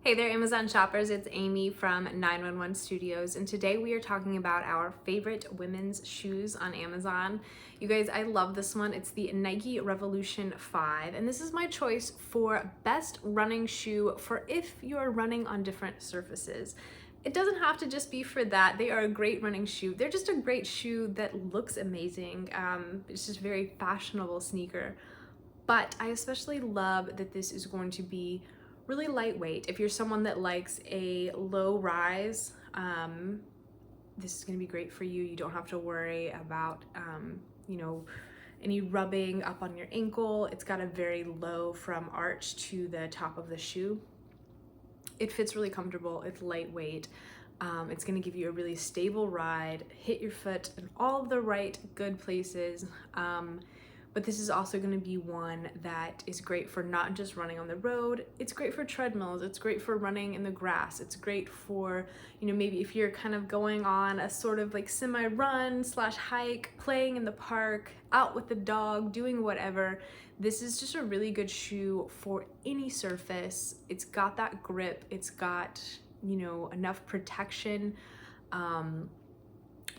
Hey there, Amazon shoppers. It's Amy from 911 Studios, and today we are talking about our favorite women's shoes on Amazon. You guys, I love this one. It's the Nike Revolution 5, and this is my choice for best running shoe for if you're running on different surfaces. It doesn't have to just be for that. They are a great running shoe. They're just a great shoe that looks amazing. It's just a very fashionable sneaker. But I especially love that this is going to be really lightweight. If you're someone that likes a low rise, this is going to be great for you. You don't have to worry about, any rubbing up on your ankle. It's got a very low from arch to the top of the shoe. It fits really comfortable. It's lightweight. It's going to give you a really stable ride, hit your foot in all of the right good places. But this is also going to be one that is great for not just running on the road. It's great for treadmills. It's great for running in the grass. It's great for, maybe if you're kind of going on a sort of like semi-run / hike, playing in the park, out with the dog, doing whatever. This is just a really good shoe for any surface. It's got that grip. It's got, enough protection.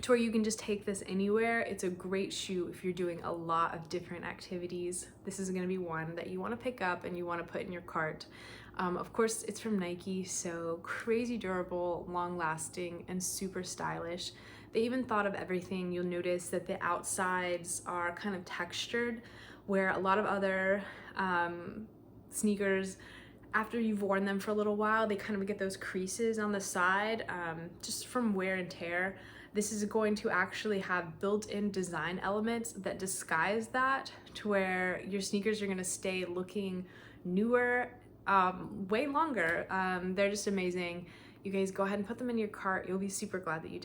To where you can just take this anywhere. It's a great shoe if you're doing a lot of different activities. This is going to be one that you want to pick up and you want to put in your cart. Of course, it's from Nike, so crazy durable, long lasting, and super stylish. They even thought of everything. You'll notice that the outsides are kind of textured, where a lot of other sneakers, after you've worn them for a little while, they kind of get those creases on the side, just from wear and tear. This is going to actually have built-in design elements that disguise that to where your sneakers are gonna stay looking newer, way longer. They're just amazing. You guys go ahead and put them in your cart. You'll be super glad that you did.